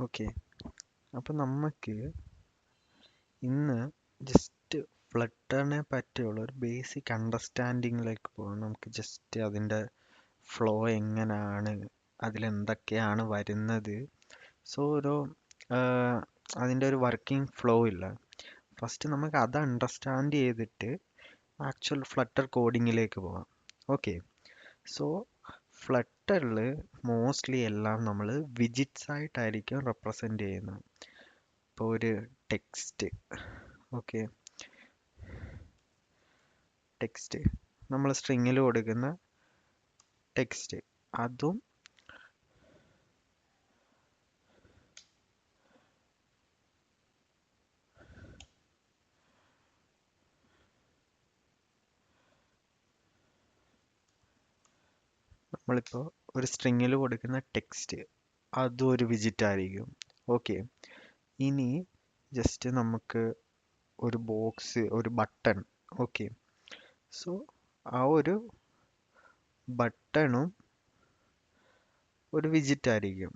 Okay, അപ്പം നമുക്ക് ഇന്ന് ജസ്റ്റ് ഫ്ലട്ടറിനെ പറ്റിയുള്ള ഒരു ബേസിക് അണ്ടർസ്റ്റാൻഡിങ്ങിലേക്ക് പോകാം. നമുക്ക് ജസ്റ്റ് അതിൻ്റെ ഫ്ലോ എങ്ങനെയാണ്, അതിലെന്തൊക്കെയാണ് വരുന്നത്, സോ അതിൻ്റെ ഒരു വർക്കിംഗ് ഫ്ലോ ഇല്ല. ഫസ്റ്റ് നമുക്ക് അത് അണ്ടർസ്റ്റാൻഡ് ചെയ്തിട്ട് ആക്ച്വൽ ഫ്ലട്ടർ കോഡിങ്ങിലേക്ക് പോകാം. ഓക്കെ, സോ ഫ്ലട്ടറിൽ മോസ്റ്റ്ലി എല്ലാം നമ്മൾ വിജിറ്റ്സ് ആയിട്ടായിരിക്കും റെപ്രസെൻ്റ് ചെയ്യുന്നത്. ഇപ്പോൾ ഒരു ടെക്സ്റ്റ്, ഓക്കെ, ടെക്സ്റ്റ് നമ്മൾ സ്ട്രിങ്ങിൽ കൊടുക്കുന്ന ടെക്സ്റ്റ്, അതും നമ്മളിപ്പോൾ ഒരു സ്ട്രിങ്ങിൽ കൊടുക്കുന്ന ടെക്സ്റ്റ് അതും ഒരു വിജിറ്റ് ആയിരിക്കും. ഓക്കെ, ഇനി ജസ്റ്റ് നമുക്ക് ഒരു ബോക്സ്, ഒരു ബട്ടൺ, ഓക്കെ, സോ ആ ഒരു ബട്ടണും ഒരു വിജിറ്റ് ആയിരിക്കും.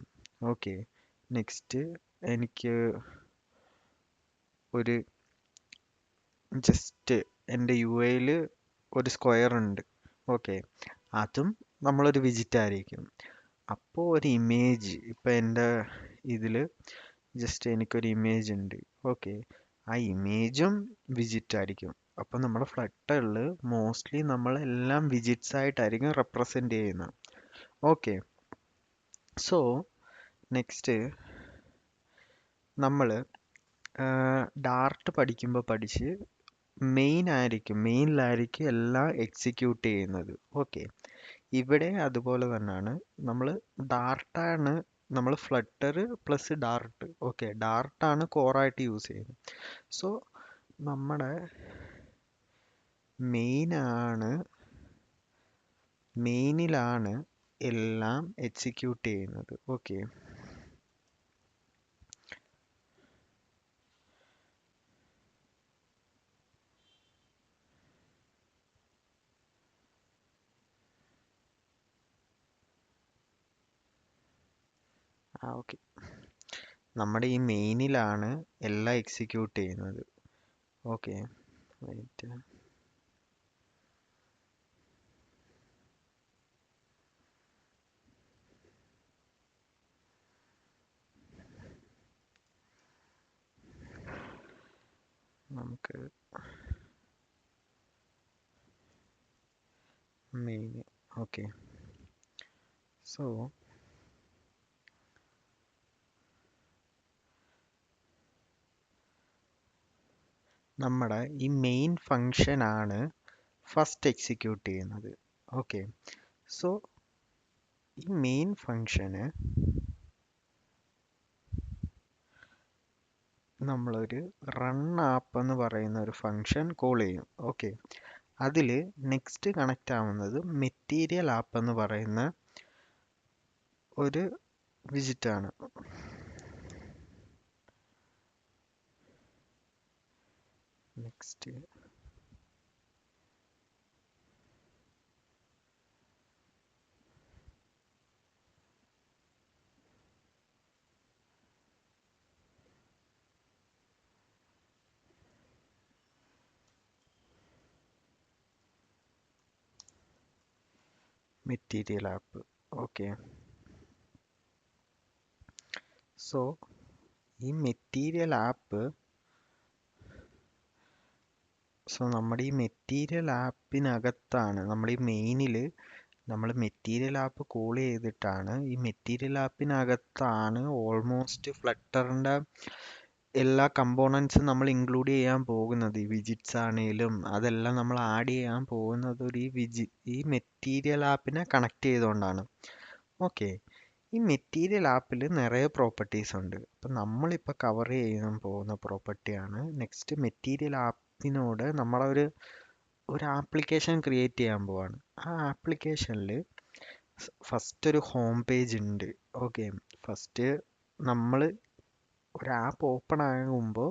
ഓക്കെ, നെക്സ്റ്റ് എനിക്ക് ഒരു ജസ്റ്റ് എൻ്റെ യു ഐയിൽ ഒരു സ്ക്വയർ ഉണ്ട്. ഓക്കെ, അതും നമ്മളൊരു വിജിറ്റ് ആയിരിക്കും. അപ്പോൾ ഒരു ഇമേജ്, ഇപ്പം എൻ്റെ ഇതിൽ ജസ്റ്റ് എനിക്കൊരു ഇമേജ് ഉണ്ട്. ഓക്കെ, ആ ഇമേജും വിജിറ്റ് ആയിരിക്കും. അപ്പം നമ്മുടെ ഫ്ലട്ടറിൽ മോസ്റ്റ്ലി നമ്മളെല്ലാം വിജിറ്റ്സ് ആയിട്ടായിരിക്കും റെപ്രസെൻ്റ് ചെയ്യുന്നത്. ഓക്കെ, സോ നെക്സ്റ്റ് നമ്മൾ ഡാർട്ട് പഠിക്കുമ്പോൾ പഠിച്ച് മെയിനിലായിരിക്കും എല്ലാം എക്സിക്യൂട്ട് ചെയ്യുന്നത്. ഓക്കെ, ഇവിടെ അതുപോലെ തന്നെയാണ്. നമ്മൾ ഡാർട്ടാണ്, നമ്മൾ ഫ്ലട്ടർ പ്ലസ് ഡാർട്ട്, ഓക്കെ, ഡാർട്ടാണ് കോറായിട്ട് യൂസ് ചെയ്യുന്നത്. സോ നമ്മുടെ മെയിനിലാണ് എല്ലാം എക്സിക്യൂട്ട് ചെയ്യുന്നത്. ഓക്കെ, ഓക്കെ, നമ്മുടെ ഈ മെയിനിലാണ് എല്ലാം എക്സിക്യൂട്ട് ചെയ്യുന്നത്. ഓക്കെ, വെയിറ്റ്, നമുക്ക് മെയിൻ, ഓക്കെ, സോ നമ്മുടെ ഈ മെയിൻ ഫങ്ഷൻ ആണ് ഫസ്റ്റ് എക്സിക്യൂട്ട് ചെയ്യുന്നത്. ഓക്കെ, സോ ഈ മെയിൻ ഫങ്ഷന് നമ്മളൊരു റൺ ആപ്പ് എന്ന് പറയുന്ന ഒരു ഫങ്ഷൻ കോൾ ചെയ്യും. ഓക്കെ, അതിൽ നെക്സ്റ്റ് കണക്റ്റ് ആവുന്നത് മെറ്റീരിയൽ ആപ്പ് എന്ന് പറയുന്ന ഒരു വിജിറ്റ് ആണ്. Next material app. Okay, so ഈ മെറ്റീരിയൽ ആപ്പ്, നമ്മുടെ ഈ മെറ്റീരിയൽ ആപ്പിനകത്താണ്, നമ്മുടെ ഈ മെയിനിൽ നമ്മൾ മെറ്റീരിയൽ ആപ്പ് കോൾ ചെയ്തിട്ടാണ്, ഈ മെറ്റീരിയൽ ആപ്പിനകത്താണ് ഓൾമോസ്റ്റ് ഫ്ലട്ടറിൻ്റെ എല്ലാ കമ്പോണൻസും നമ്മൾ ഇൻക്ലൂഡ് ചെയ്യാൻ പോകുന്നത്. ഈ വിജിറ്റ്സ് ആണെങ്കിലും അതെല്ലാം നമ്മൾ ആഡ് ചെയ്യാൻ പോകുന്നത് ഈ മെറ്റീരിയൽ ആപ്പിനെ കണക്ട് ചെയ്തുകൊണ്ടാണ്. ഓക്കെ, ഈ മെറ്റീരിയൽ ആപ്പിൽ നിറയെ പ്രോപ്പർട്ടീസ് ഉണ്ട്. അപ്പം നമ്മളിപ്പോൾ കവർ ചെയ്യാൻ പോകുന്ന പ്രോപ്പർട്ടിയാണ് നെക്സ്റ്റ്. മെറ്റീരിയൽ ആപ്പിനോട് ഒരു ആപ്ലിക്കേഷൻ ക്രിയേറ്റ് ചെയ്യാൻ പോവാണ്. ആ ആപ്ലിക്കേഷനിൽ ഫസ്റ്റ് ഒരു ഹോം പേജ് ഉണ്ട്. ഓക്കെ, ഫസ്റ്റ് നമ്മൾ ഒരു ആപ്പ് ഓപ്പൺ ആകുമ്പോൾ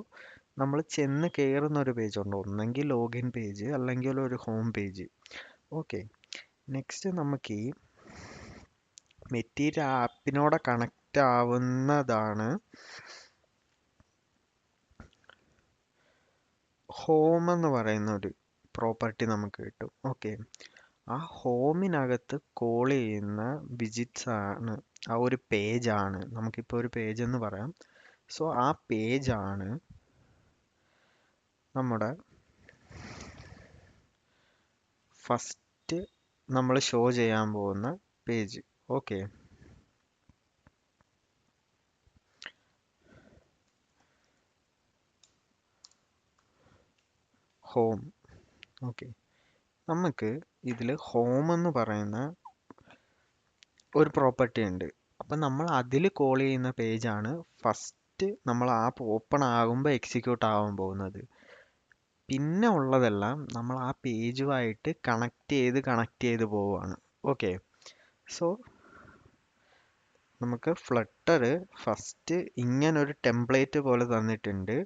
നമ്മൾ ചെന്ന് കയറുന്ന ഒരു പേജ് ഉണ്ട്. ഒന്നെങ്കിൽ ലോഗിൻ പേജ് അല്ലെങ്കിൽ ഒരു ഹോം പേജ്. ഓക്കെ, നെക്സ്റ്റ് നമുക്ക് ഈ മെറ്റീരിയൽ ആപ്പിനോട് കണക്ട് സെലക്ട് ആവുന്നതാണ് ഹോം എന്ന് പറയുന്ന ഒരു പ്രോപ്പർട്ടി നമുക്ക് കിട്ടും. ഓക്കെ, ആ ഹോമിനകത്ത് കോൾ ചെയ്യുന്ന വിജിറ്റ്സ് ആണ്, ആ ഒരു പേജ് ആണ്, നമുക്കിപ്പോൾ ഒരു പേജ് എന്ന് പറയാം. സോ ആ പേജ് ആണ് നമ്മുടെ ഫസ്റ്റ് നമ്മൾ ഷോ ചെയ്യാൻ പോകുന്ന പേജ്. Okay, home. ഓക്കെ, നമുക്ക് ഇതിൽ ഹോം എന്ന് പറയുന്ന ഒരു പ്രോപ്പർട്ടി ഉണ്ട്. അപ്പം നമ്മൾ അതിൽ കോൾ ചെയ്യുന്ന പേജാണ് ഫസ്റ്റ് നമ്മൾ ആപ്പ് ഓപ്പൺ ആകുമ്പോൾ എക്സിക്യൂട്ട് ആവാൻ പോകുന്നത്. പിന്നെ ഉള്ളതെല്ലാം നമ്മൾ ആ പേജുമായിട്ട് കണക്ട് ചെയ്ത് പോവുകയാണ്. ഓക്കെ, സോ നമുക്ക് ഫ്ലട്ടർ ഫസ്റ്റ് ഇങ്ങനൊരു ടെംപ്ലേറ്റ് പോലെ തന്നിട്ടുണ്ട്.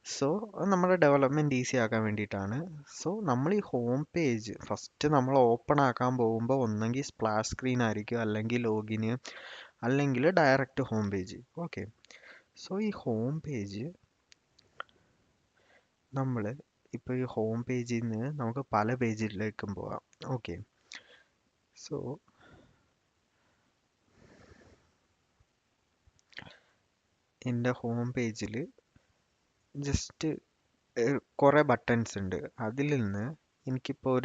സോ അത് നമ്മുടെ ഡെവലപ്മെൻറ്റ് ഈസി ആക്കാൻ വേണ്ടിയിട്ടാണ്. സോ നമ്മൾ ഈ ഹോം പേജ് ഫസ്റ്റ് നമ്മൾ ഓപ്പൺ ആക്കാൻ പോകുമ്പോൾ ഒന്നെങ്കിൽ സ്പ്ലാഷ് സ്ക്രീൻ ആയിരിക്കും, അല്ലെങ്കിൽ ലോഗിന്, അല്ലെങ്കിൽ direct home page. Okay, so ഈ ഹോം പേജ് നമ്മൾ ഇപ്പോൾ ഈ ഹോം പേജിൽ നിന്ന് നമുക്ക് പല പേജിലേക്കും പോകാം. ഓക്കെ, സോ എൻ്റെ ഹോം പേജിൽ ജസ്റ്റ് കുറേ ബട്ടൺസ് ഉണ്ട്. അതിൽ നിന്ന് എനിക്കിപ്പോൾ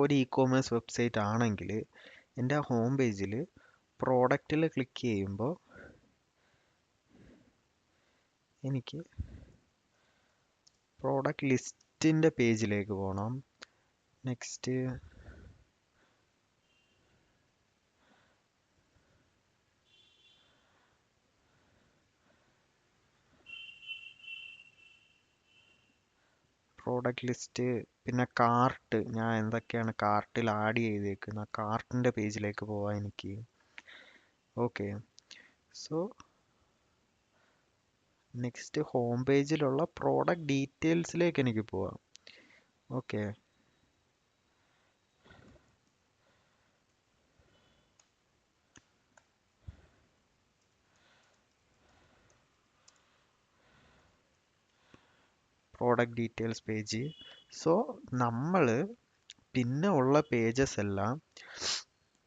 ഒരു ഇ കോമേഴ്സ് വെബ്സൈറ്റ് ആണെങ്കിൽ എൻ്റെ ഹോം പേജിൽ പ്രോഡക്റ്റിൽ ക്ലിക്ക് ചെയ്യുമ്പോൾ എനിക്ക് പ്രോഡക്റ്റ് ലിസ്റ്റിൻ്റെ പേജിലേക്ക് പോകണം. നെക്സ്റ്റ് പ്രോഡക്റ്റ് ലിസ്റ്റ്, പിന്നെ കാർട്ട്, ഞാൻ എന്തൊക്കെയാണ് കാർട്ടിൽ ആഡ് ചെയ്തേക്കുന്നത് ആ കാർട്ടിൻ്റെ പേജിലേക്ക് പോവാം എനിക്ക്. ഓക്കെ, സോ നെക്സ്റ്റ് ഹോം പേജിലുള്ള പ്രോഡക്റ്റ് ഡീറ്റെയിൽസിലേക്ക് എനിക്ക് പോവാം. Okay, product details page. So നമ്മൾ പിന്നെ ഉള്ള പേജസ് എല്ലാം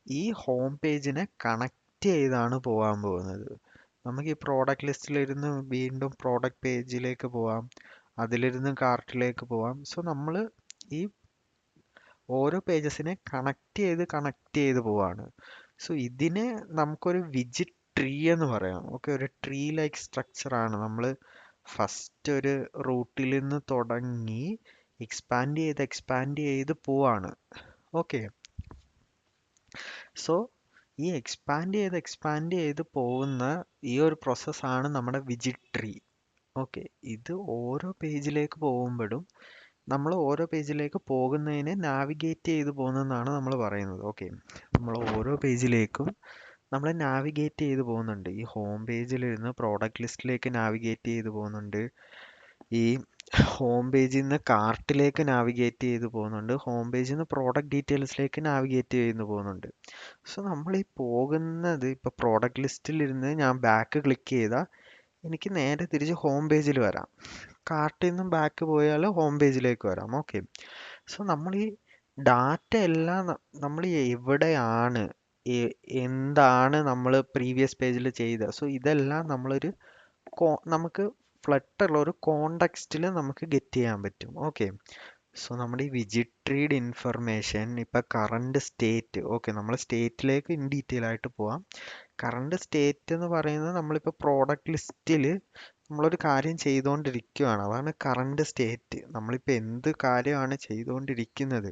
ഈ ഹോം പേജിനെ കണക്ട് ചെയ്താണ് പോകാൻ പോകുന്നത്. നമുക്ക് ഈ പ്രോഡക്റ്റ് ലിസ്റ്റിലിരുന്ന് വീണ്ടും പ്രോഡക്റ്റ് പേജിലേക്ക് പോവാം, അതിലിരുന്ന് കാർട്ടിലേക്ക് പോവാം. സോ നമ്മൾ ഈ ഓരോ പേജസിനെ കണക്ട് ചെയ്ത് പോവാണ്. സോ ഇതിനെ നമുക്കൊരു വിജിറ്റ് ട്രീ എന്ന് പറയാം. ഓക്കെ, ഒരു ട്രീ ലൈക്ക് സ്ട്രക്ചറാണ്. നമ്മൾ ഫസ്റ്റ് ഒരു റൂട്ടിൽ നിന്ന് തുടങ്ങി എക്സ്പാൻഡ് ചെയ്ത് പോവാണ്. ഓക്കെ, സോ ഈ എക്സ്പാൻഡ് ചെയ്ത് പോകുന്ന ഈ ഒരു പ്രോസസ്സാണ് നമ്മുടെ വിജിറ്റ് ട്രീ. ഓക്കെ, ഇത് ഓരോ പേജിലേക്ക് പോകുമ്പോഴും നമ്മൾ ഓരോ പേജിലേക്ക് പോകുന്നതിനെ നാവിഗേറ്റ് ചെയ്ത് പോകുന്നതെന്നാണ് നമ്മൾ പറയുന്നത്. ഓക്കെ, നമ്മൾ ഓരോ പേജിലേക്കും നമ്മൾ നാവിഗേറ്റ് ചെയ്ത് പോകുന്നുണ്ട്. ഈ ഹോം പേജിലിരുന്ന് പ്രോഡക്റ്റ് ലിസ്റ്റിലേക്ക് നാവിഗേറ്റ് ചെയ്ത് പോകുന്നുണ്ട്, ഈ ഹോം പേജിൽ നിന്ന് കാർട്ടിലേക്ക് നാവിഗേറ്റ് ചെയ്ത് പോകുന്നുണ്ട്, ഹോം പേജിൽ നിന്ന് പ്രോഡക്റ്റ് ഡീറ്റെയിൽസിലേക്ക് നാവിഗേറ്റ് ചെയ്ത് പോകുന്നുണ്ട്. സോ നമ്മൾ ഈ പോകുന്നത് ഇപ്പോൾ പ്രോഡക്റ്റ് ലിസ്റ്റിലിരുന്ന് ഞാൻ ബാക്ക് ക്ലിക്ക് ചെയ്താൽ എനിക്ക് നേരെ തിരിച്ച് ഹോം പേജിൽ വരാം. കാർട്ടിൽ നിന്നും ബാക്ക് പോയാൽ ഹോം പേജിലേക്ക് വരാം. ഓക്കെ, സോ നമ്മൾ ഈ ഡാറ്റ എല്ലാം നമ്മൾ എവിടെയാണ്, എന്താണ് നമ്മൾ പ്രീവിയസ് പേജിൽ ചെയ്തത്, സോ ഇതെല്ലാം നമ്മളൊരു നമുക്ക് ഫ്ലട്ടറിൽ ഒരു കോണ്ടെക്സ്റ്റിൽ നമുക്ക് ഗെറ്റ് ചെയ്യാൻ പറ്റും. ഓക്കെ, സോ നമ്മുടെ ഈ വിജിറ്റ് ട്രീഡ് ഇൻഫർമേഷൻ ഇപ്പം കറണ്ട് സ്റ്റേറ്റ്. ഓക്കെ, നമ്മൾ സ്റ്റേറ്റിലേക്ക് ഇൻ ഡീറ്റെയിൽ ആയിട്ട് പോവാം. കറണ്ട് സ്റ്റേറ്റ് എന്ന് പറയുന്നത് നമ്മളിപ്പോൾ പ്രോഡക്റ്റ് ലിസ്റ്റിൽ നമ്മളൊരു കാര്യം ചെയ്തുകൊണ്ടിരിക്കുകയാണ്, അതാണ് കറണ്ട് സ്റ്റേറ്റ്. നമ്മളിപ്പോൾ എന്ത് കാര്യമാണ് ചെയ്തുകൊണ്ടിരിക്കുന്നത്,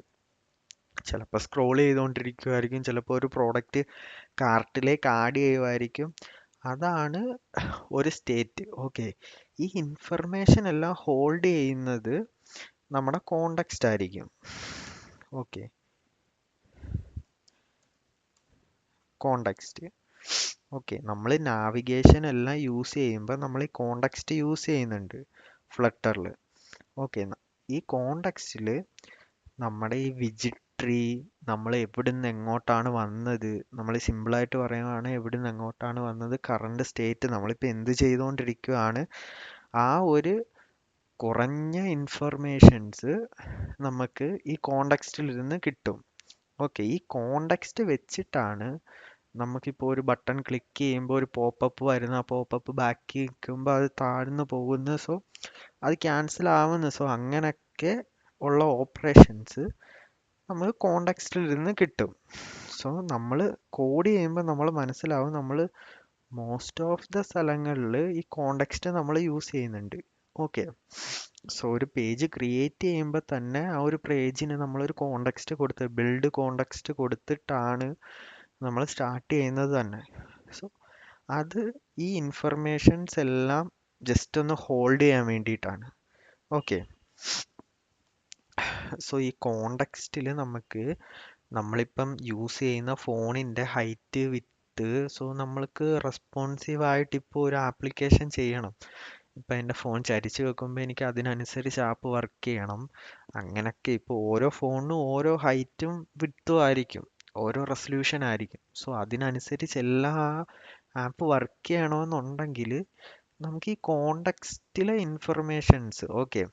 ചിലപ്പോൾ സ്ക്രോൾ ചെയ്തുകൊണ്ടിരിക്കുമായിരിക്കും, ചിലപ്പോൾ ഒരു പ്രോഡക്റ്റ് കാർട്ടിലേക്ക് ആഡ് ചെയ്യുമായിരിക്കും, അതാണ് ഒരു സ്റ്റേറ്റ്. ഓക്കെ, ഈ ഇൻഫർമേഷൻ എല്ലാം ഹോൾഡ് ചെയ്യുന്നത് നമ്മുടെ കോണ്ടെക്സ്റ്റ് ആയിരിക്കും. Okay, context. ഓക്കെ, നമ്മൾ നാവിഗേഷൻ എല്ലാം യൂസ് ചെയ്യുമ്പോൾ നമ്മൾ ഈ കോണ്ടെക്സ്റ്റ് യൂസ് ചെയ്യുന്നുണ്ട് ഫ്ലട്ടറിൽ. ഓക്കെ, ഈ കോണ്ടെക്സ്റ്റിൽ നമ്മുടെ ഈ വിജിറ്റ് ഹിസ്റ്ററി, നമ്മൾ എവിടുന്ന് എങ്ങോട്ടാണ് വന്നത്, നമ്മൾ സിമ്പിളായിട്ട് പറയുകയാണ് എവിടുന്ന് എങ്ങോട്ടാണ് വന്നത്, കറണ്ട് സ്റ്റേറ്റ്, നമ്മളിപ്പോൾ എന്ത് ചെയ്തുകൊണ്ടിരിക്കുകയാണ്, ആ ഒരു കുറഞ്ഞ ഇൻഫർമേഷൻസ് നമുക്ക് ഈ കോണ്ടെക്സ്റ്റിൽ ഇരുന്ന് കിട്ടും. ഓക്കെ, ഈ കോണ്ടെക്സ്റ്റ് വെച്ചിട്ടാണ് നമുക്കിപ്പോൾ ഒരു ബട്ടൺ ക്ലിക്ക് ചെയ്യുമ്പോൾ ഒരു പോപ്പപ്പ് വരുന്ന, ആ പോപ്പപ്പ് ബാക്കി നിൽക്കുമ്പോൾ അത് താഴ്ന്നു പോകുന്നു, സോ അത് ക്യാൻസൽ ആവുന്നു. സോ അങ്ങനെയൊക്കെ ഉള്ള ഓപ്പറേഷൻസ് നമ്മൾ കോണ്ടെക്സ്റ്റിൽ ഇരുന്ന് കിട്ടും. സോ നമ്മൾ കോഡ് ചെയ്യുമ്പോൾ നമ്മൾ മനസ്സിലാവും നമ്മൾ മോസ്റ്റ് ഓഫ് ദ സ്ഥലങ്ങളിൽ ഈ കോണ്ടെക്സ്റ്റ് നമ്മൾ യൂസ് ചെയ്യുന്നുണ്ട്. ഓക്കെ, സോ ഒരു പേജ് ക്രിയേറ്റ് ചെയ്യുമ്പോൾ തന്നെ ആ ഒരു പേജിന് നമ്മളൊരു കോണ്ടെക്സ്റ്റ് കൊടുത്ത് ബിൽഡ് കോണ്ടെക്സ്റ്റ് കൊടുത്തിട്ടാണ് നമ്മൾ സ്റ്റാർട്ട് ചെയ്യുന്നത് തന്നെ. സോ അത് ഈ ഇൻഫർമേഷൻസ് എല്ലാം ജസ്റ്റ് ഒന്ന് ഹോൾഡ് ചെയ്യാൻ വേണ്ടിയിട്ടാണ്. ഓക്കെ, സോ ഈ കോണ്ടെക്സ്റ്റിൽ നമുക്ക് നമ്മളിപ്പം യൂസ് ചെയ്യുന്ന ഫോണിൻ്റെ ഹൈറ്റ്, വിഡ്ത്ത്, സോ നമ്മൾക്ക് റെസ്പോൺസീവ് ആയിട്ട് ഇപ്പോൾ ഒരു ആപ്ലിക്കേഷൻ ചെയ്യണം. ഇപ്പം എൻ്റെ ഫോൺ ചരിച്ച് വെക്കുമ്പോൾ എനിക്ക് അതിനനുസരിച്ച് ആപ്പ് വർക്ക് ചെയ്യണം. അങ്ങനെയൊക്കെ ഇപ്പോൾ ഓരോ ഫോണിനും ഓരോ ഹൈറ്റും വിഡ്ത്തും ആയിരിക്കും, ഓരോ റെസൊല്യൂഷൻ ആയിരിക്കും. സോ അതിനനുസരിച്ച് എല്ലാ ആപ്പ് വർക്ക് ചെയ്യണമെന്നുണ്ടെങ്കിൽ നമുക്ക് ഈ കോണ്ടെക്സ്റ്റിലെ ഇൻഫർമേഷൻസ്, ഓക്കെ,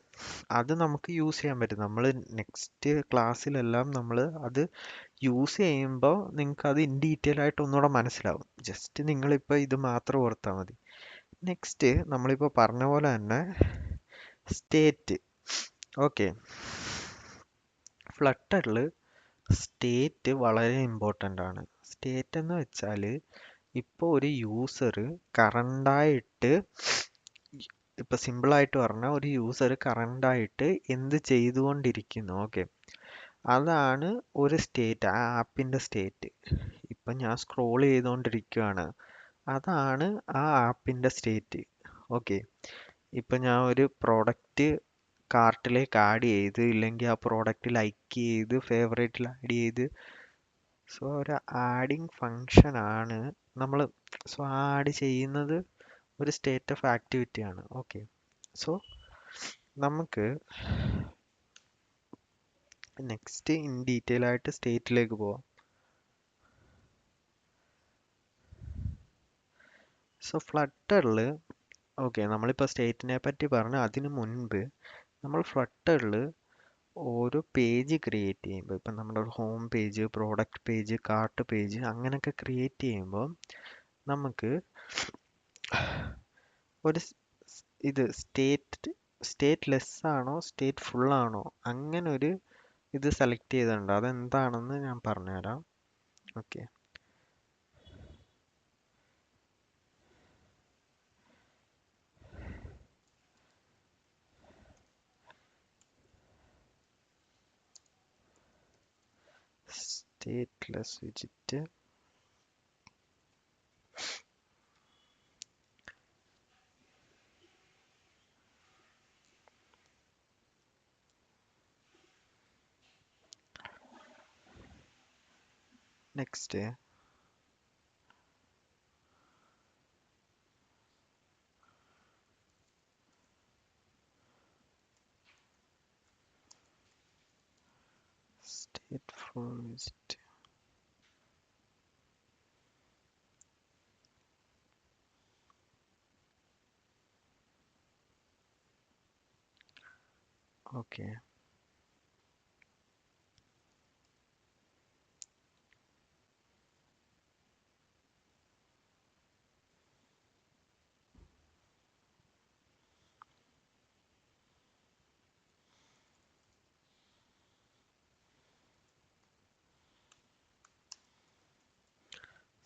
അത് നമുക്ക് യൂസ് ചെയ്യാൻ പറ്റും. നമ്മൾ നെക്സ്റ്റ് ക്ലാസ്സിലെല്ലാം നമ്മൾ അത് യൂസ് ചെയ്യുമ്പോൾ നിങ്ങൾക്ക് അത് ഇൻ ഡീറ്റെയിൽ ആയിട്ട് ഒന്നുകൂടെ മനസ്സിലാവും. ജസ്റ്റ് നിങ്ങളിപ്പോൾ ഇത് മാത്രം ഓർത്താൽ മതി. നെക്സ്റ്റ് നമ്മളിപ്പോൾ പറഞ്ഞ പോലെ തന്നെ സ്റ്റേറ്റ്. ഓക്കെ, ഫ്ലട്ടറിൽ സ്റ്റേറ്റ് വളരെ ഇമ്പോർട്ടൻ്റ് ആണ്. സ്റ്റേറ്റ് എന്ന് വെച്ചാൽ ഇപ്പോൾ ഒരു യൂസർ കറണ്ടായിട്ട്, ഇപ്പം സിമ്പിളായിട്ട് പറഞ്ഞാൽ ഒരു യൂസർ കറണ്ടായിട്ട് എന്ത് ചെയ്തുകൊണ്ടിരിക്കുന്നു, ഓക്കെ, അതാണ് ഒരു സ്റ്റേറ്റ്, ആ ആപ്പിൻ്റെ സ്റ്റേറ്റ്. ഇപ്പം ഞാൻ സ്ക്രോൾ ചെയ്തുകൊണ്ടിരിക്കുകയാണ്, അതാണ് ആ ആപ്പിൻ്റെ സ്റ്റേറ്റ്. ഓക്കെ, ഇപ്പം ഞാൻ ഒരു പ്രോഡക്റ്റ് കാർട്ടിലേക്ക് ആഡ് ചെയ്ത്, ഇല്ലെങ്കിൽ ആ പ്രോഡക്റ്റ് ലൈക്ക് ചെയ്ത് ഫേവറേറ്റിൽ ആഡ് ചെയ്ത്, സോ ഒരു ആഡിങ് ഫങ്ഷൻ ആണ് നമ്മൾ. സോ ആഡ് ചെയ്യുന്നത് ഒരു സ്റ്റേറ്റ് ഓഫ് ആക്ടിവിറ്റി ആണ്. ഓക്കെ, സോ നമുക്ക് നെക്സ്റ്റ് ഇൻ ഡീറ്റെയിൽ ആയിട്ട് സ്റ്റേറ്റിലേക്ക് പോവാം. സോ ഫ്ലട്ടറിൽ, ഓക്കെ, നമ്മളിപ്പോൾ സ്റ്റേറ്റിനെ പറ്റി പറഞ്ഞു. അതിനു മുൻപ് നമ്മൾ ഫ്ലട്ടറിൽ ഓരോ പേജ് ക്രിയേറ്റ് ചെയ്യുമ്പോൾ, ഇപ്പം നമ്മുടെ ഒരു home page, product page, cart page, അങ്ങനെയൊക്കെ ക്രിയേറ്റ് ചെയ്യുമ്പോൾ നമുക്ക് ഒരു ഇത് സ്റ്റേറ്റ് ലെസ് ആണോ സ്റ്റേറ്റ് ഫുൾ ആണോ അങ്ങനെ ഒരു ഇത് സെലക്ട് ചെയ്തിട്ടുണ്ട്. അതെന്താണെന്ന് ഞാൻ പറഞ്ഞുതരാം. Okay, stateless visit. Next stateful visit. Okay,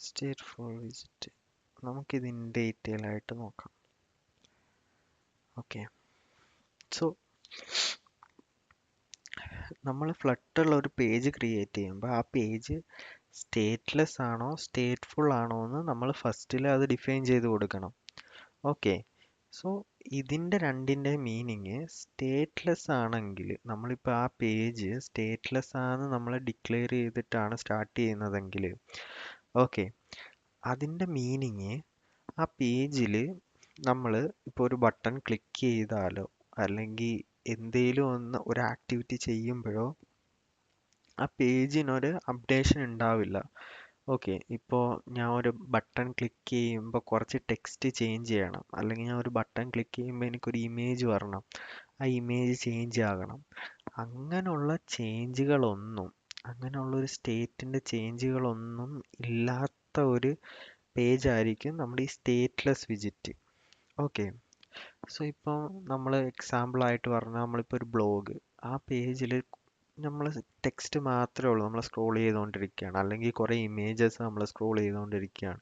stateful visit നമുക്കിതിന് ഡീറ്റെയിൽ ആയിട്ട് നോക്കാം. ഓക്കെ, സോ നമ്മൾ ഫ്ലട്ടറിൽ ഒരു പേജ് ക്രിയേറ്റ് ചെയ്യുമ്പോൾ ആ പേജ് സ്റ്റേറ്റ്ലെസ് ആണോ സ്റ്റേറ്റ്ഫുൾ ആണോ എന്ന് നമ്മൾ ഫസ്റ്റിൽ അത് ഡിഫൈൻ ചെയ്ത് കൊടുക്കണം. ഓക്കെ, സോ ഇതിൻ്റെ രണ്ടിൻ്റെ മീനിങ്, സ്റ്റേറ്റ്ലെസ് ആണെങ്കിൽ നമ്മളിപ്പോൾ ആ പേജ് സ്റ്റേറ്റ്ലെസ് ആണെന്ന് നമ്മൾ ഡിക്ലെയർ ചെയ്തിട്ടാണ് സ്റ്റാർട്ട് ചെയ്യുന്നതെങ്കിൽ, ഓക്കെ, അതിൻ്റെ മീനിങ് ആ പേജിൽ നമ്മൾ ഇപ്പോൾ ഒരു ബട്ടൺ ക്ലിക്ക് ചെയ്താലോ അല്ലെങ്കിൽ എന്തെങ്കിലും ഒന്ന് ഒരു ആക്ടിവിറ്റി ചെയ്യുമ്പോഴോ ആ പേജിനൊരു അപ്ഡേഷൻ ഉണ്ടാവില്ല. ഓക്കെ, ഇപ്പോൾ ഞാൻ ഒരു ബട്ടൺ ക്ലിക്ക് ചെയ്യുമ്പോൾ കുറച്ച് ടെക്സ്റ്റ് ചേഞ്ച് ചെയ്യണം, അല്ലെങ്കിൽ ഞാൻ ഒരു ബട്ടൺ ക്ലിക്ക് ചെയ്യുമ്പോൾ എനിക്കൊരു ഇമേജ് വരണം, ആ ഇമേജ് ചേഞ്ച് ആകണം. അങ്ങനെയുള്ള ചേഞ്ചുകളൊന്നും, അങ്ങനെയുള്ള ഒരു സ്റ്റേറ്റിൻ്റെ ചേഞ്ചുകളൊന്നും ഇല്ലാത്ത ഒരു പേജ് ആയിരിക്കും നമ്മുടെ ഈ സ്റ്റേറ്റ്ലെസ് വിജിറ്റ്. ഓക്കെ, സോ ഇപ്പോൾ നമ്മൾ എക്സാമ്പിളായിട്ട് പറഞ്ഞാൽ നമ്മളിപ്പോൾ ഒരു ബ്ലോഗ്, ആ പേജിൽ നമ്മൾ ടെക്സ്റ്റ് മാത്രമേ ഉള്ളൂ, നമ്മൾ സ്ക്രോൾ ചെയ്തുകൊണ്ടിരിക്കുകയാണ്, അല്ലെങ്കിൽ കുറേ ഇമേജസ് നമ്മൾ സ്ക്രോൾ ചെയ്തുകൊണ്ടിരിക്കുകയാണ്,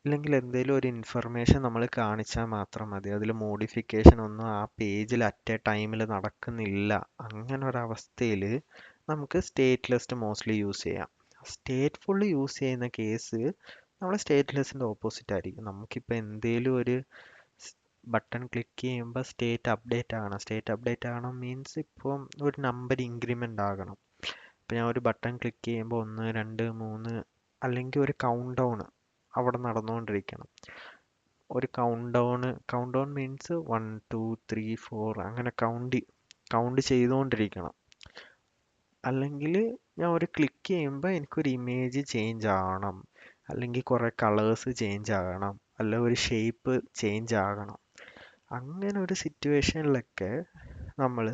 ഇല്ലെങ്കിൽ എന്തെങ്കിലും ഒരു ഇൻഫർമേഷൻ നമ്മൾ കാണിച്ചാൽ മാത്രം മതി, അതിൽ മോഡിഫിക്കേഷൻ ഒന്നും ആ പേജിൽ അറ്റ് എ ടൈമിൽ നടക്കുന്നില്ല. അങ്ങനെ ഒരവസ്ഥയിൽ നമുക്ക് സ്റ്റേറ്റ്ലെസ് മോസ്റ്റ്ലി യൂസ് ചെയ്യാം. സ്റ്റേറ്റ്ഫുൾ യൂസ് ചെയ്യുന്ന കേസ് നമ്മൾ സ്റ്റേറ്റ്ലെസ്സിൻ്റെ ഓപ്പോസിറ്റ് ആയിരിക്കും. നമുക്കിപ്പോൾ എന്തെങ്കിലും ഒരു ബട്ടൺ ക്ലിക്ക് ചെയ്യുമ്പോൾ സ്റ്റേറ്റ് അപ്ഡേറ്റ് ആകണം മീൻസ് ഇപ്പം ഒരു നമ്പർ ഇൻക്രിമെൻ്റ് ആകണം. ഇപ്പം ഞാൻ ഒരു ബട്ടൺ ക്ലിക്ക് ചെയ്യുമ്പോൾ 1 2 3, അല്ലെങ്കിൽ ഒരു കൗണ്ട് ഡൗൺ അവിടെ നടന്നുകൊണ്ടിരിക്കണം. ഒരു കൗണ്ട് ഡൗൺ മീൻസ് 1 2 3 4 അങ്ങനെ കൗണ്ട് ചെയ്തുകൊണ്ടിരിക്കണം. അല്ലെങ്കിൽ ഞാൻ ഒരു ക്ലിക്ക് ചെയ്യുമ്പോൾ എനിക്കൊരു ഇമേജ് ചേഞ്ച് ആവണം, അല്ലെങ്കിൽ കുറേ കളേഴ്സ് ചേഞ്ച് ആകണം, അല്ല ഒരു ഷേപ്പ് ചേഞ്ച് ആകണം. അങ്ങനെ ഒരു സിറ്റുവേഷനിലൊക്കെ നമ്മൾ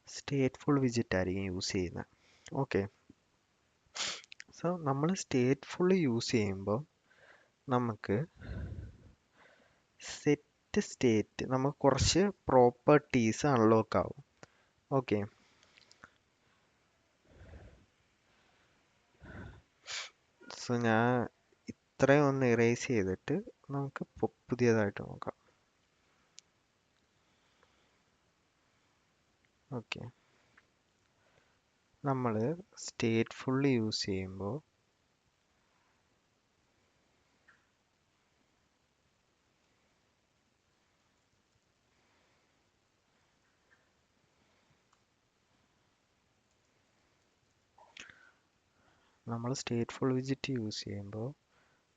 സ്റ്റേറ്റ്ഫുൾ വിജിറ്റ് ആയിരിക്കും യൂസ് ചെയ്യുന്നത്. ഓക്കെ, സോ നമ്മൾ സ്റ്റേറ്റ്ഫുൾ യൂസ് ചെയ്യുമ്പോൾ നമുക്ക് സെറ്റ് സ്റ്റേറ്റ്, നമുക്ക് കുറച്ച് പ്രോപ്പർട്ടീസ് അൺലോക്ക് ആവും. ഓക്കെ, സോ ഞാൻ ഇത്രയും ഒന്ന് ഇറേസ് ചെയ്തിട്ട് നമുക്ക് പുതിയതായിട്ട് നോക്കാം. ഓക്കെ, നമ്മൾ സ്റ്റേറ്റ്ഫുൾ യൂസ് ചെയ്യുമ്പോൾ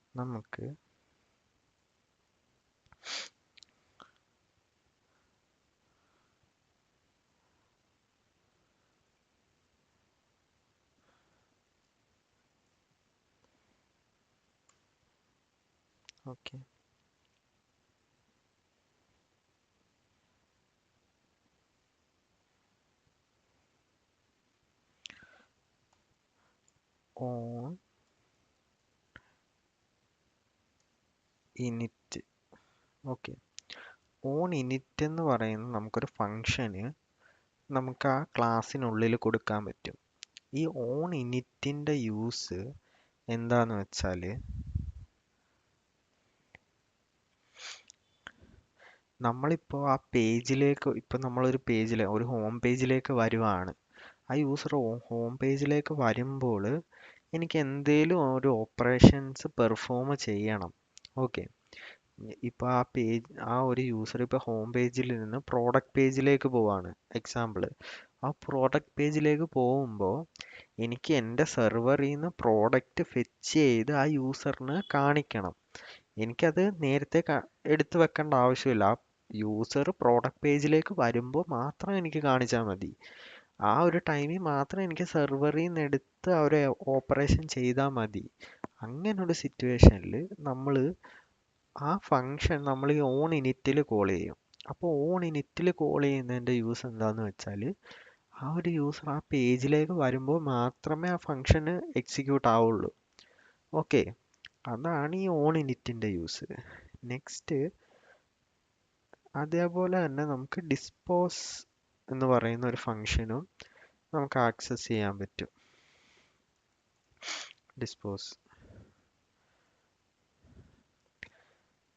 നമുക്ക് okay, on init. Okay, on init എന്ന് പറയുന്നത് നമുക്കൊരു ഫങ്ഷന് നമുക്ക് ആ ക്ലാസ്സിനുള്ളിൽ കൊടുക്കാൻ പറ്റും. ഈ ഓൺ ഇനിറ്റിൻ്റെ യൂസ് എന്താന്ന് വെച്ചാൽ, നമ്മളിപ്പോൾ ആ പേജിലേക്ക്, ഇപ്പം നമ്മളൊരു പേജിൽ, ഒരു ഹോം പേജിലേക്ക് വരുവാണ്. ആ യൂസർ ഹോം പേജിലേക്ക് വരുമ്പോൾ എനിക്ക് എന്തേലും ഒരു ഓപ്പറേഷൻസ് പെർഫോം ചെയ്യണം. ഓക്കെ, ഇപ്പോൾ ആ ഒരു യൂസർ ഇപ്പോൾ ഹോം പേജിൽ നിന്ന് പ്രോഡക്റ്റ് പേജിലേക്ക് പോവാണ് എക്സാമ്പിൾ. ആ പ്രോഡക്റ്റ് പേജിലേക്ക് പോകുമ്പോൾ എനിക്ക് എൻ്റെ സെർവറിൽ നിന്ന് പ്രോഡക്റ്റ് ഫെച്ച് ചെയ്ത് ആ യൂസറിന് കാണിക്കണം. എനിക്കത് നേരത്തെ എടുത്തു വെക്കേണ്ട ആവശ്യമില്ല. ആ യൂസർ പ്രോഡക്റ്റ് പേജിലേക്ക് വരുമ്പോൾ മാത്രം എനിക്ക് കാണിച്ചാൽ മതി. ആ ഒരു ടൈമിൽ മാത്രം എനിക്ക് സെർവറിൽ നിന്ന് എടുത്ത് ആ ഒരു ഓപ്പറേഷൻ ചെയ്താൽ മതി. അങ്ങനൊരു സിറ്റുവേഷനിൽ നമ്മൾ ആ ഫങ്ഷൻ നമ്മൾ ഈ ഓൺ ഇനിറ്റിൽ കോൾ ചെയ്യും. അപ്പോൾ ഓൺ ഇനിറ്റിൽ കോൾ ചെയ്യുന്നതിൻ്റെ യൂസ് എന്താന്ന് വെച്ചാൽ, ആ ഒരു യൂസർ ആ പേജിലേക്ക് വരുമ്പോൾ മാത്രമേ ആ ഫങ്ഷന് എക്സിക്യൂട്ട് ആവുള്ളൂ. ഓക്കെ, അതാണ് ഈ ഓൺ ഇനിറ്റിൻ്റെ യൂസ്. നെക്സ്റ്റ്, അതേപോലെ തന്നെ നമുക്ക് ഡിസ്പോസ് എന്ന് പറയുന്ന ഒരു ഫങ്ഷനും നമുക്ക് ആക്സസ് ചെയ്യാൻ പറ്റും. ഡിസ്പോസ്.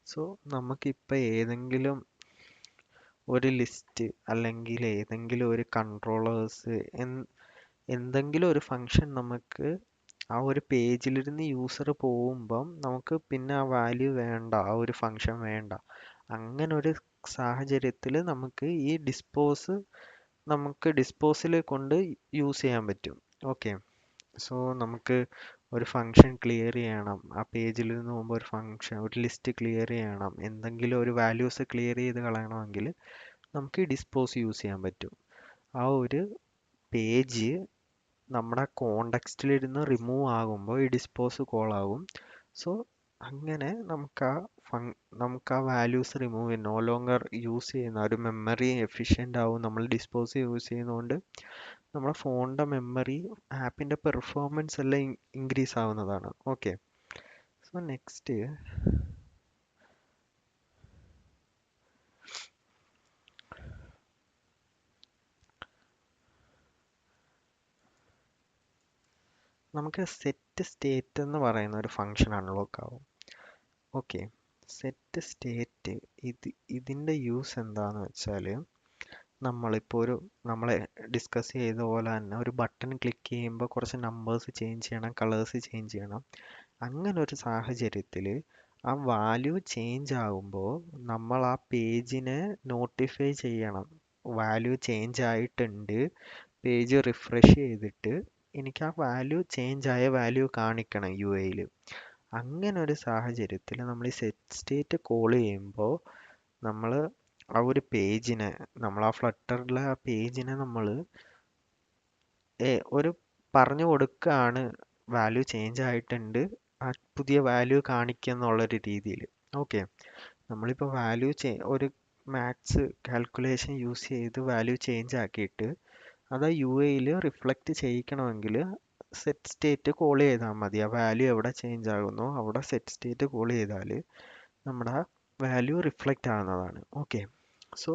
സോ നമുക്കിപ്പോൾ ഏതെങ്കിലും ഒരു ലിസ്റ്റ് അല്ലെങ്കിൽ ഏതെങ്കിലും ഒരു കൺട്രോളേഴ്സ് എന്തെങ്കിലും ഒരു ഫങ്ഷൻ നമുക്ക് ആ ഒരു പേജിലിരുന്ന് യൂസർ പോകുമ്പം നമുക്ക് പിന്നെ ആ വാല്യൂ വേണ്ട, ആ ഒരു ഫങ്ഷൻ വേണ്ട. അങ്ങനെ ഒരു സാഹചര്യത്തിൽ നമുക്ക് ഈ ഡിസ്പോസിൽ കൊണ്ട് യൂസ് ചെയ്യാൻ പറ്റും. ഓക്കെ, സോ നമുക്ക് ഒരു ഫങ്ഷൻ ക്ലിയർ ചെയ്യണം, ആ പേജിൽ നിന്ന് പോകുമ്പോൾ ഒരു ലിസ്റ്റ് ക്ലിയർ ചെയ്യണം, എന്തെങ്കിലും ഒരു വാല്യൂസ് ക്ലിയർ ചെയ്ത് കളയണമെങ്കിൽ നമുക്ക് ഈ ഡിസ്പോസ് യൂസ് ചെയ്യാൻ പറ്റും. ആ ഒരു പേജ് നമ്മുടെ കോണ്ടെക്സ്റ്റിലിരുന്ന് റിമൂവ് ആകുമ്പോൾ ഈ ഡിസ്പോസ് കോൾ ആകും. സോ അങ്ങനെ നമുക്ക് ആ വാല്യൂസ് റിമൂവ് ചെയ്യും, നോ ലോങ്ങർ യൂസ് ചെയ്യുന്ന ഒരു മെമ്മറി എഫിഷ്യൻ്റ് ആവും. നമ്മൾ ഡിസ്പോസ് യൂസ് ചെയ്യുന്നതുകൊണ്ട് നമ്മുടെ ഫോണിൻ്റെ മെമ്മറി, ആപ്പിൻ്റെ പെർഫോമൻസ് എല്ലാം ഇൻക്രീസ് ആവുന്നതാണ്. ഓക്കെ, സോ നെക്സ്റ്റ് നമുക്ക് സെറ്റ് സ്റ്റേറ്റ് എന്ന് പറയുന്ന ഒരു ഫംഗ്ഷൻ അൺലോക്ക് ആവും. ഓക്കെ, സെറ്റ് സ്റ്റേറ്റ് ഇതിൻ്റെ യൂസ് എന്താന്ന് വെച്ചാൽ, നമ്മളിപ്പോൾ നമ്മളെ ഡിസ്കസ് ചെയ്ത പോലെ തന്നെ ഒരു ബട്ടൺ ക്ലിക്ക് ചെയ്യുമ്പോൾ കുറച്ച് നമ്പേഴ്സ് ചേഞ്ച് ചെയ്യണം, കളേഴ്സ് ചേഞ്ച് ചെയ്യണം. അങ്ങനെ ഒരു സാഹചര്യത്തിൽ ആ വാല്യൂ ചേഞ്ച് ആകുമ്പോൾ നമ്മൾ ആ പേജിനെ നോട്ടിഫൈ ചെയ്യണം, വാല്യൂ ചേഞ്ച് ആയിട്ടുണ്ട്, പേജ് റിഫ്രഷ് ചെയ്തിട്ട് എനിക്ക് ആ വാല്യൂ ചേഞ്ച് ആയ വാല്യൂ കാണിക്കണം യു ഐയിൽ. അങ്ങനെ ഒരു സാഹചര്യത്തിൽ നമ്മൾ ഈ സെറ്റ് സ്റ്റേറ്റ് കോൾ ചെയ്യുമ്പോൾ നമ്മൾ ആ ഒരു പേജിനെ, നമ്മൾ ആ ഫ്ലട്ടറിലെ ആ പേജിനെ നമ്മൾ ഒരു പറഞ്ഞു കൊടുക്കുകയാണ്, വാല്യൂ ചേഞ്ച് ആയിട്ടുണ്ട്, ആ പുതിയ വാല്യൂ കാണിക്കുക എന്നുള്ളൊരു രീതിയിൽ. ഓക്കെ, നമ്മളിപ്പോൾ ഒരു മാത്സ് കാൽക്കുലേഷൻ യൂസ് ചെയ്ത് വാല്യൂ ചേഞ്ച് ആക്കിയിട്ട് അത് യു ഐയിൽ റിഫ്ലക്റ്റ് ചെയ്യിക്കണമെങ്കിൽ സെറ്റ് സ്റ്റേറ്റ് കോൾ ചെയ്താൽ മതി. ആ വാല്യൂ എവിടെ ചേഞ്ച് ആകുന്നോ അവിടെ സെറ്റ് സ്റ്റേറ്റ് കോൾ ചെയ്താൽ നമ്മുടെ വാല്യൂ റിഫ്ലക്റ്റ് ആകുന്നതാണ്. ഓക്കെ, സോ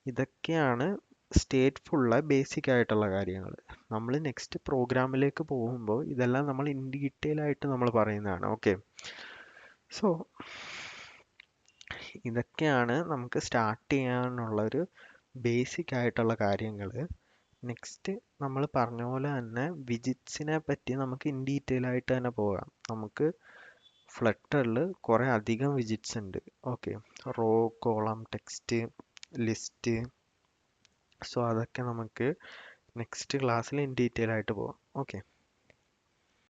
ഇതൊക്കെയാണ് സ്റ്റേറ്റ്ഫുള്ള ബേസിക് ആയിട്ടുള്ള കാര്യങ്ങൾ. നമ്മൾ നെക്സ്റ്റ് പ്രോഗ്രാമിലേക്ക് പോകുമ്പോൾ ഇതെല്ലാം നമ്മൾ ഇൻ ഡീറ്റെയിൽ ആയിട്ട് നമ്മൾ പറയുന്നതാണ്. ഓക്കെ, സോ ഇതൊക്കെയാണ് നമുക്ക് സ്റ്റാർട്ട് ചെയ്യാനുള്ളൊരു ബേസിക് ആയിട്ടുള്ള കാര്യങ്ങൾ. നെക്സ്റ്റ് നമ്മൾ പറഞ്ഞ പോലെ തന്നെ വിജിറ്റ്സിനെ പറ്റി നമുക്ക് ഇൻ ഡീറ്റെയിൽ ആയിട്ട് തന്നെ പോകാം. നമുക്ക് ഫ്ലട്ടറിൽ കുറേ അധികം വിജിറ്റ്സ് ഉണ്ട്. Okay, row, column, text, list. So അതൊക്കെ നമുക്ക് നെക്സ്റ്റ് ക്ലാസ്സിൽ ഇൻ ഡീറ്റെയിൽ ആയിട്ട് പോകാം. ഓക്കെ.